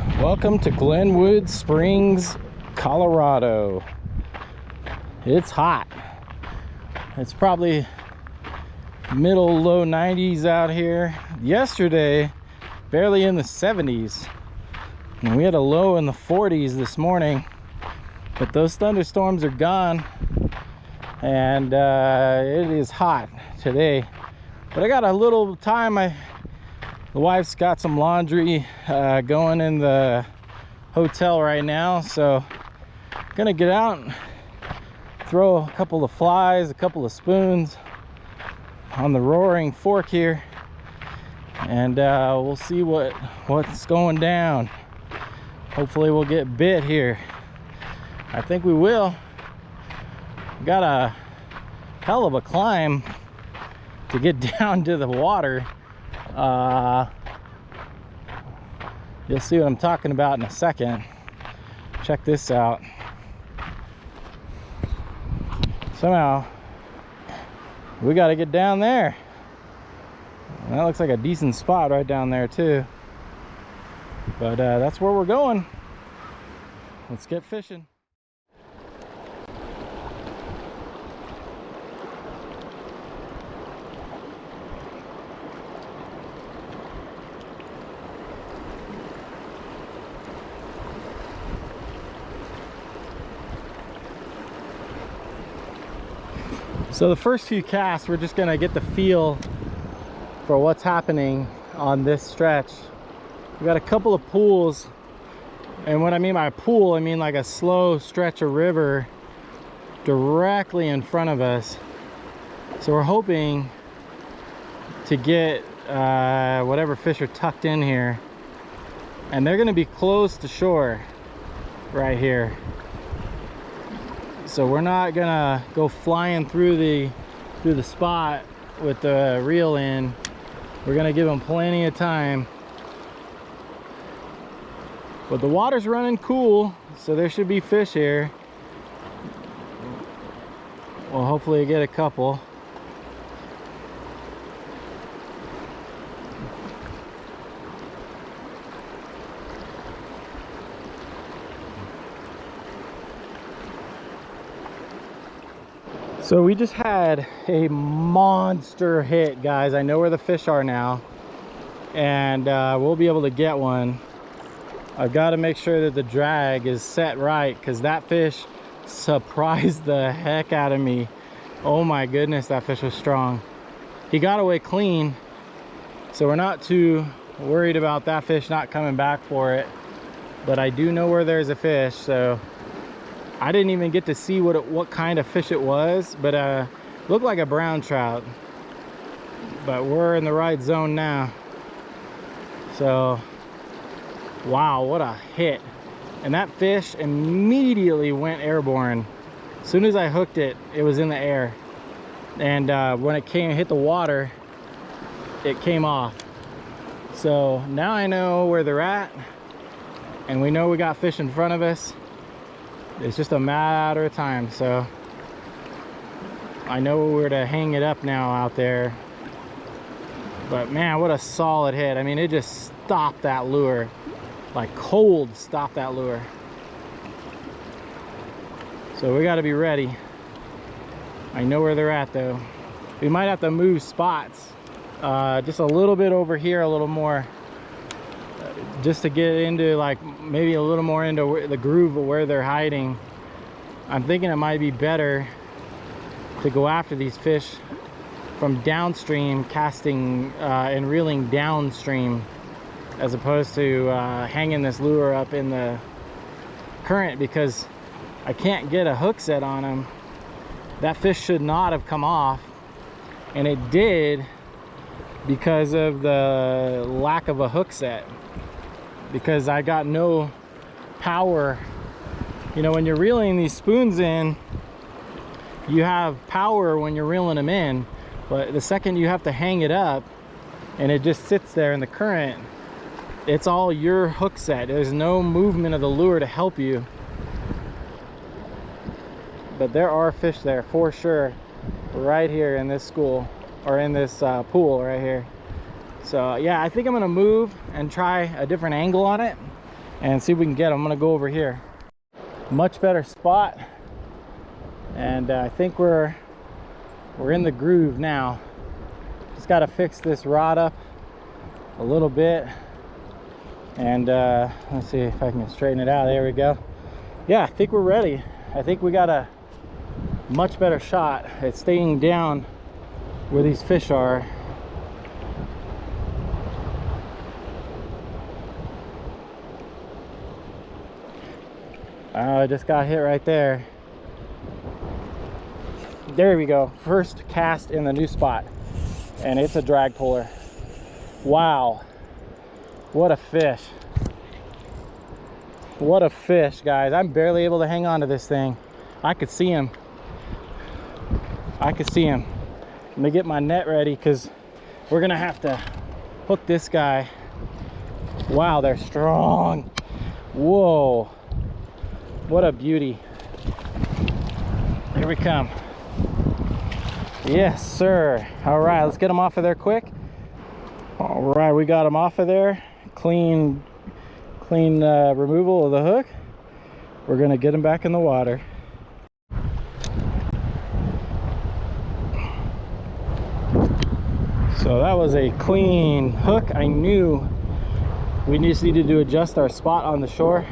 Welcome to Glenwood Springs, Colorado. It's hot. It's probably middle low 90s out here. Yesterday, barely in the 70s. And we had a low in the 40s this morning. But those thunderstorms are gone. And it is hot today. But I got a little time. The wife's got some laundry going in the hotel right now, so I'm gonna get out and throw a couple of flies, a couple of spoons on the roaring fork here, and we'll see what's going down. Hopefully we'll get bit here. I think we will. Got a hell of a climb to get down to the water. You'll see what I'm talking about in a second. Check this out. Somehow we got to get down there. That looks like a decent spot right down there too, but that's where we're going. Let's get fishing. So the first few casts, we're just gonna get the feel for what's happening on this stretch. We got a couple of pools, and what I mean by a pool, I mean like a slow stretch of river directly in front of us. So we're hoping to get whatever fish are tucked in here, and they're gonna be close to shore right here. So we're not gonna go flying through the spot with the reel in. We're gonna give them plenty of time. But the water's running cool, so there should be fish here. We'll hopefully get a couple. So we just had a monster hit, guys. I know where the fish are now, and we'll be able to get one. I've got to make sure that the drag is set right, because that fish surprised the heck out of me. Oh my goodness, that fish was strong. He got away clean, so we're not too worried about that fish not coming back for it. But I do know where there's a fish, so I didn't even get to see what kind of fish it was, but looked like a brown trout. But we're in the right zone now. So, wow, what a hit. And that fish immediately went airborne. As soon as I hooked it, it was in the air. And when it hit the water, it came off. So now I know where they're at, and we know we got fish in front of us. It's just a matter of time, so I know where to hang it up now out there. But man, what a solid hit. I mean, it just stopped that lure, like cold stopped that lure. So we got to be ready. I know where they're at though. We might have to move spots just a little bit over here, a little more, just to get into like maybe a little more into the groove of where they're hiding. I'm thinking it might be better to go after these fish from downstream, casting and reeling downstream, as opposed to hanging this lure up in the current, because I can't get a hook set on him. That fish should not have come off, and it did because of the lack of a hook set. Because I got no power. You know, when you're reeling these spoons in, you have power when you're reeling them in, but the second you have to hang it up and it just sits there in the current, it's all your hook set. There's no movement of the lure to help you. But there are fish there for sure, right here in this school, or in this pool right here. So yeah, I think I'm gonna move and try a different angle on it, and see if we can get them. I'm gonna go over here. Much better spot, and I think we're in the groove now. Just got to fix this rod up a little bit, and let's see if I can straighten it out. There we go. Yeah, I think we're ready. I think we got a much better shot at staying down where these fish are. I just got hit right there. There we go. First cast in the new spot, and it's a drag puller. Wow, what a fish. What a fish, guys. I'm barely able to hang on to this thing. I could see him. I could see him. Let me get my net ready, because we're gonna have to hook this guy. Wow, they're strong. Whoa, what a beauty. Here we come. Yes, sir. All right, let's get them off of there quick. All right, we got them off of there. Clean removal of the hook. We're gonna get them back in the water. So that was a clean hook. I knew we just needed to adjust our spot on the shore,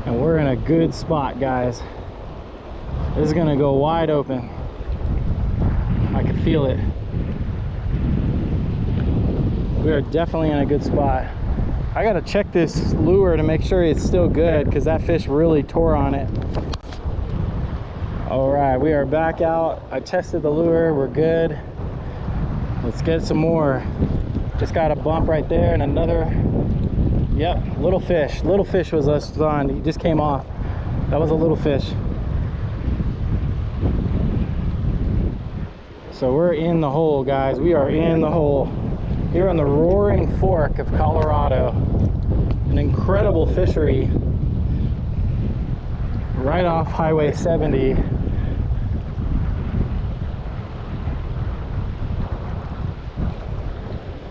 and we're in a good spot, guys. This is gonna go wide open. I can feel it. We are definitely in a good spot. I gotta check this lure to make sure it's still good, because that fish really tore on it. All right, we are back out. I tested the lure, we're good. Let's get some more. Just got a bump right there, and another, yep, little fish. Little fish was us on, he just came off. That was a little fish. So we're in the hole, guys. We are in the hole. Here on the Roaring Fork of Colorado. An incredible fishery right off Highway 70.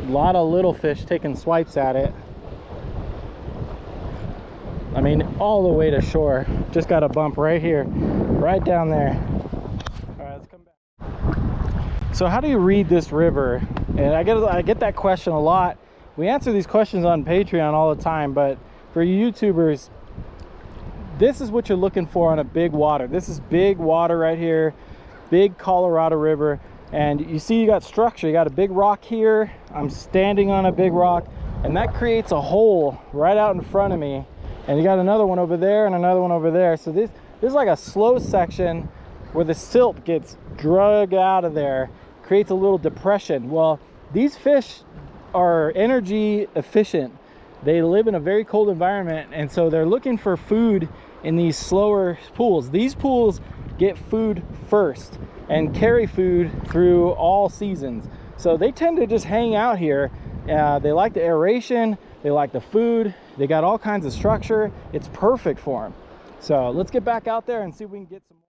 A lot of little fish taking swipes at it. I mean, all the way to shore. Just got a bump right here, right down there. All right, let's come back. So how do you read this river? And I get that question a lot. We answer these questions on Patreon all the time, but for YouTubers, this is what you're looking for on a big water. This is big water right here, big Colorado River. And you see you got structure. You got a big rock here. I'm standing on a big rock, and that creates a hole right out in front of me. And you got another one over there and another one over there. So this is like a slow section where the silt gets dragged out of there, creates a little depression. Well, these fish are energy efficient. They live in a very cold environment, and so they're looking for food in these slower pools. These pools get food first and carry food through all seasons. So they tend to just hang out here. They like the aeration, they like the food, they got all kinds of structure. It's perfect for them. So let's get back out there and see if we can get some more.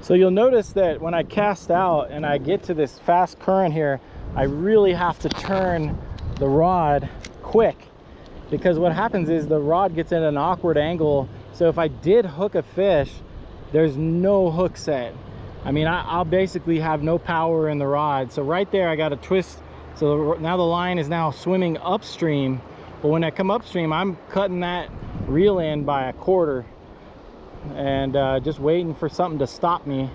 So you'll notice that when I cast out and I get to this fast current here, I really have to turn the rod quick, because what happens is the rod gets in an awkward angle. So if I did hook a fish, there's no hook set. I mean, I'll basically have no power in the rod. So right there, I got to twist. So now the line is now swimming upstream. But when I come upstream, I'm cutting that reel in by 1/4. And just waiting for something to stop me,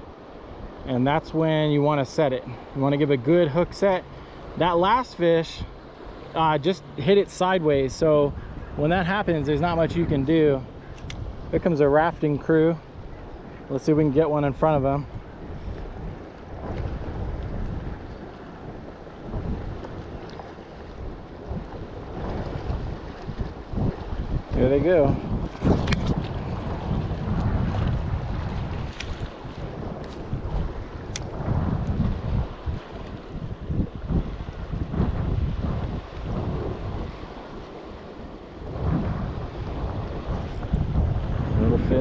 and that's when you want to set it. You want to give a good hook set. That last fish just hit it sideways, so when that happens, there's not much you can do. Here comes a rafting crew. Let's see if we can get one in front of them. There they go.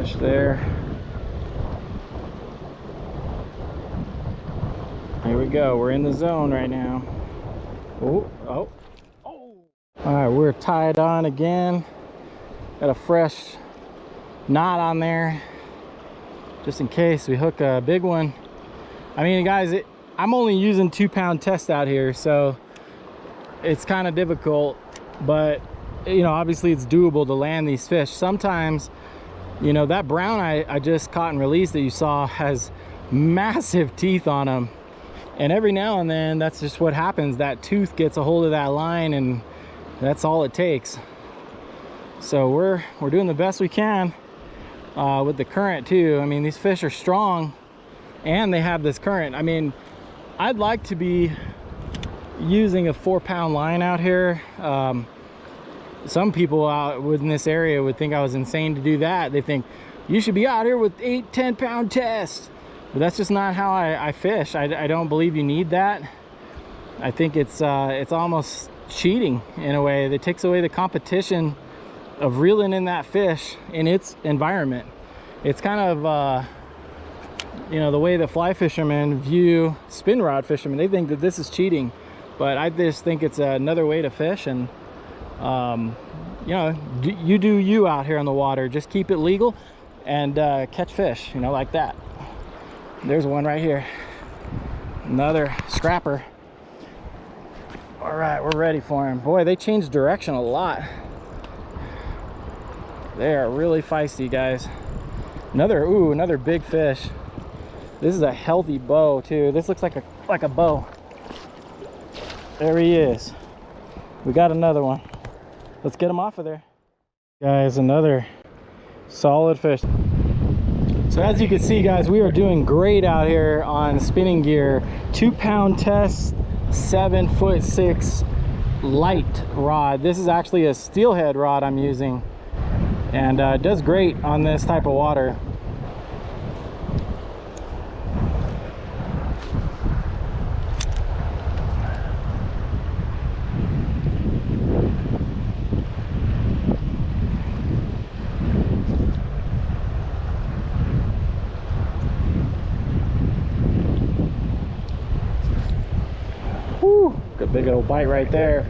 fish there. Here we go. We're in the zone right now. Oh, oh, oh. All right, we're tied on again. Got a fresh knot on there, just in case we hook a big one. I mean, guys, I'm only using 2-pound test out here, so it's kind of difficult, but you know, obviously it's doable to land these fish. Sometimes, you know, that brown I just caught and released that you saw has massive teeth on them, and every now and then that's just what happens. That tooth gets a hold of that line, and that's all it takes. So we're doing the best we can with the current too. I mean, these fish are strong and they have this current. I mean, I'd like to be using a 4-pound line out here. Some people out in this area would think I was insane to do that. They think you should be out here with 8-10-pound tests, but that's just not how I fish. I don't believe you need that. I think it's almost cheating in a way. That takes away the competition of reeling in that fish in its environment. It's kind of you know, the way the fly fishermen view spin rod fishermen. They think that this is cheating, but I just think it's another way to fish. And you know, you do you out here on the water. Just keep it legal and catch fish, you know, like that. There's one right here, another scrapper. All right, we're ready for him. Boy, they changed direction a lot. They are really feisty, guys. Another big fish. This is a healthy bow too. This looks like a bow. There he is. We got another one. Let's get him off of there. Guys, another solid fish. So as you can see, guys, we are doing great out here on spinning gear. 2-pound test, 7'6" light rod. This is actually a steelhead rod I'm using, and it does great on this type of water. Whew, good big old bite right there.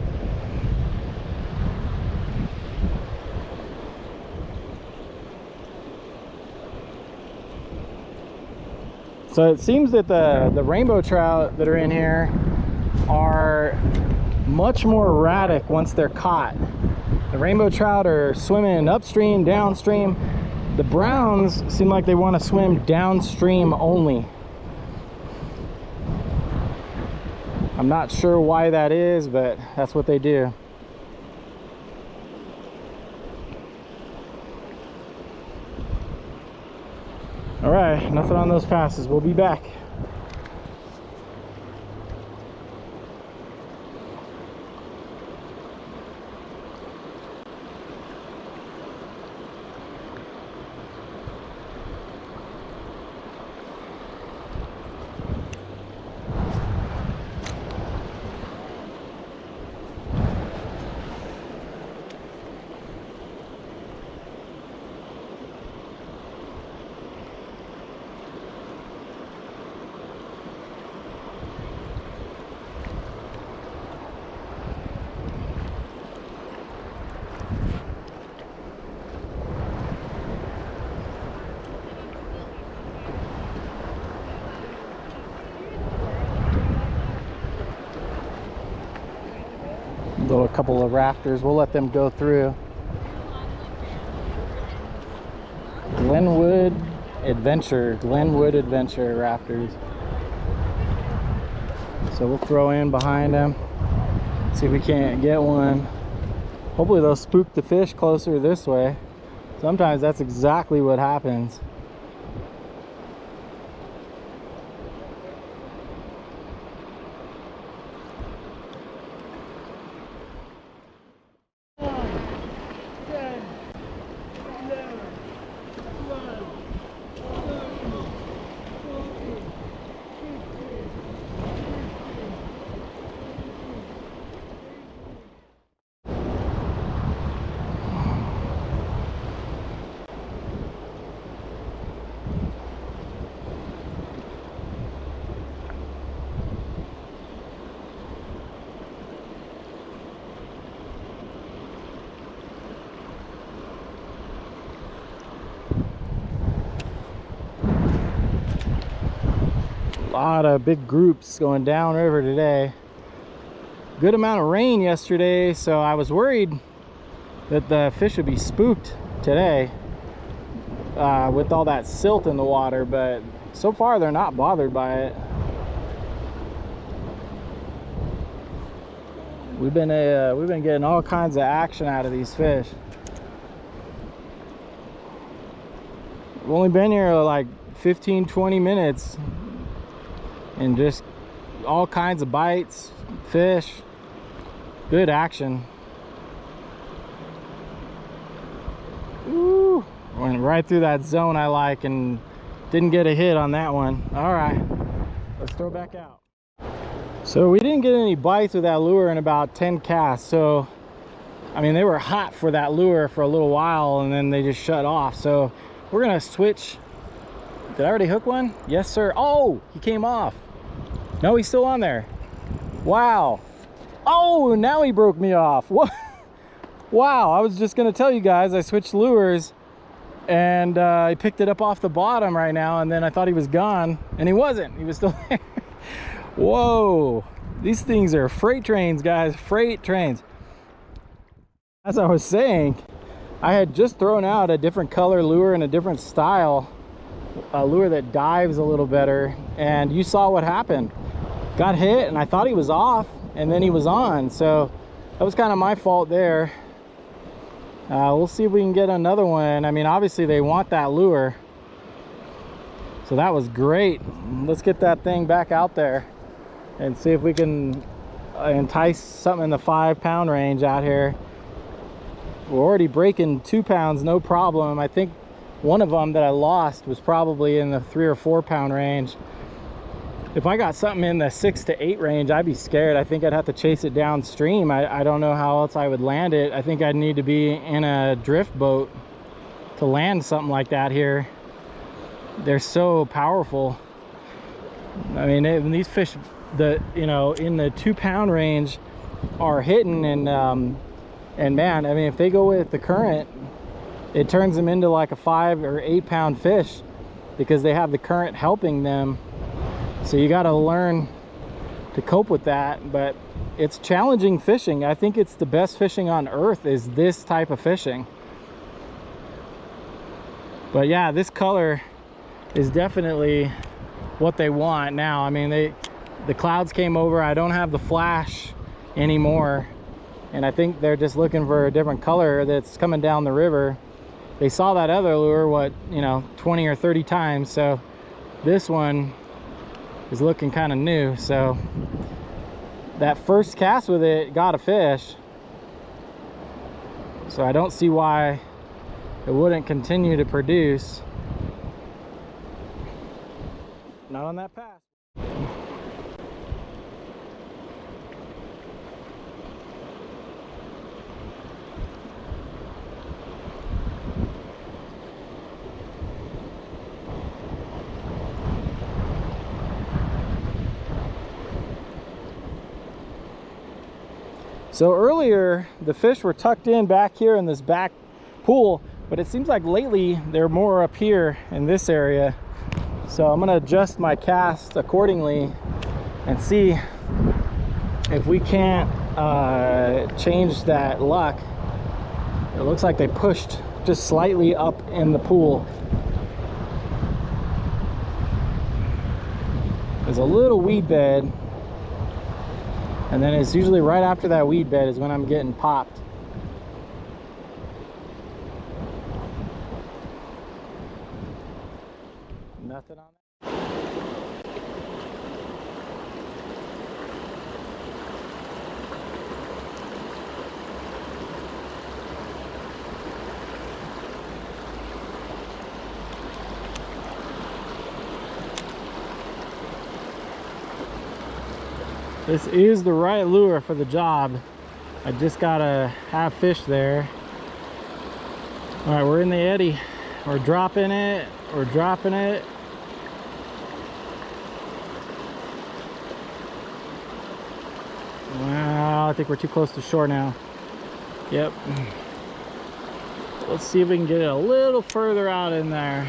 So it seems that the rainbow trout that are in here are much more erratic once they're caught. The rainbow trout are swimming upstream, downstream. The browns seem like they want to swim downstream only. I'm not sure why that is, but that's what they do. All right, nothing on those passes. We'll be back. A couple of rafters, we'll let them go through. Glenwood Adventure rafters. So we'll throw in behind them, see if we can't get one. Hopefully they'll spook the fish closer this way. Sometimes that's exactly what happens. lot of big groups going downriver today. Good amount of rain yesterday, so I was worried that the fish would be spooked today with all that silt in the water, but so far they're not bothered by it. We've been getting all kinds of action out of these fish. We've only been here like 15-20 minutes and just all kinds of bites, fish, good action. Ooh, went right through that zone I like and didn't get a hit on that one. All right, let's throw back out. So we didn't get any bites with that lure in about 10 casts. So I mean, they were hot for that lure for a little while and then they just shut off. So we're gonna switch. Did I already hook one? Yes, sir. Oh, he came off. No, he's still on there. Wow. Oh, now he broke me off. What? Wow, I was just gonna tell you guys I switched lures and I picked it up off the bottom right now, and then I thought he was gone and he wasn't. He was still there. Whoa, these things are freight trains, guys, freight trains. As I was saying, I had just thrown out a different color lure and a different style, a lure that dives a little better, and you saw what happened. Got hit and I thought he was off and then he was on, so that was kind of my fault there. We'll see if we can get another one. I mean, obviously they want that lure, so that was great. Let's get that thing back out there and see if we can entice something in the 5-pound range out here. We're already breaking 2 pounds, no problem. I think one of them that I lost was probably in the 3 or 4 pound range. If I got something in the 6 to 8 range, I'd be scared. I think I'd have to chase it downstream. I don't know how else I would land it. I think I'd need to be in a drift boat to land something like that here. They're so powerful. I mean, these fish, in the 2 pound range are hitting, and man, I mean, if they go with the current, it turns them into like a 5 or 8 pound fish because they have the current helping them. So you got to learn to cope with that, but it's challenging fishing. I think it's the best fishing on earth is this type of fishing. But yeah, this color is definitely what they want now. I mean, the clouds came over. I don't have the flash anymore, and I think they're just looking for a different color that's coming down the river. They saw that other lure 20 or 30 times, so this one is looking kind of new. So that first cast with it got a fish, so I don't see why it wouldn't continue to produce. Not on that pass. So earlier the fish were tucked in back here in this back pool, but it seems like lately they're more up here in this area. So I'm gonna adjust my cast accordingly and see if we can't change that luck. It looks like they pushed just slightly up in the pool. There's a little weed bed, and then it's usually right after that weed bed is when I'm getting popped. Nothing on that. This is the right lure for the job. I just gotta have fish there. All right, we're in the eddy. We're dropping it. We're dropping it. Wow, I think we're too close to shore now. Yep. Let's see if we can get it a little further out in there.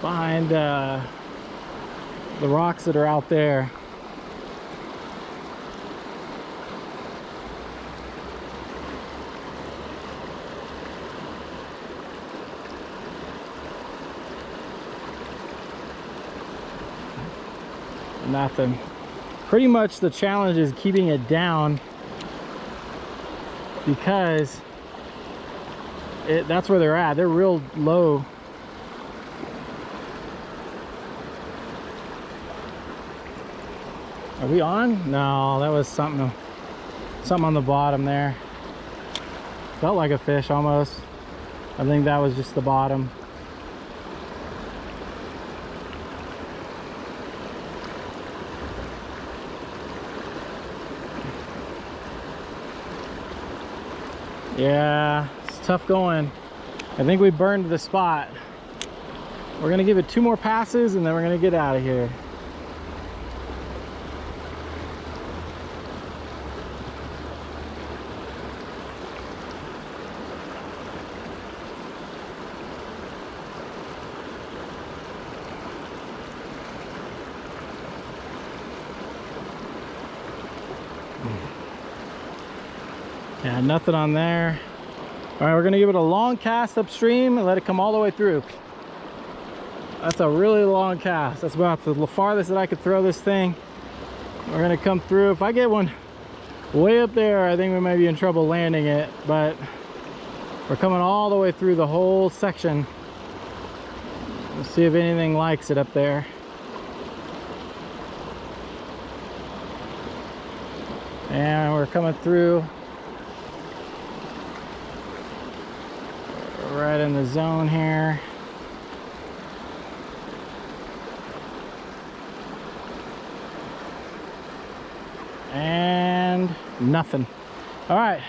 Behind the rocks that are out there. Nothing. Pretty much the challenge is keeping it down, because that's where they're at. They're real low. Are we on? No, that was something on the bottom there. Felt like a fish almost. I think that was just the bottom. Yeah, it's tough going. I think we burned the spot. We're gonna give it 2 more passes and then we're gonna get out of here. Yeah, nothing on there. All right, we're gonna give it a long cast upstream and let it come all the way through. That's a really long cast. That's about the farthest that I could throw this thing. We're gonna come through. If I get one way up there, I think we might be in trouble landing it, but we're coming all the way through the whole section. Let's see if anything likes it up there. And we're coming through right in the zone here. And nothing. All right,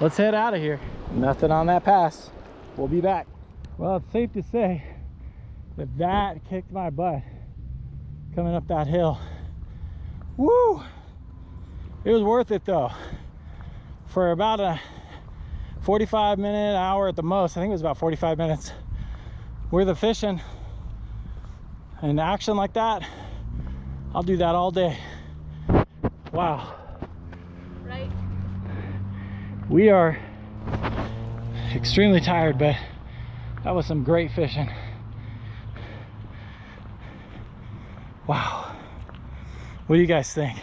let's head out of here. Nothing on that pass. We'll be back. Well, it's safe to say that that kicked my butt coming up that hill. Woo! It was worth it though. For about a 45-minute, hour at the most, I think it was about 45 minutes worth of fishing and action like that, I'll do that all day. Wow. Right. We are extremely tired, but that was some great fishing. Wow. What do you guys think?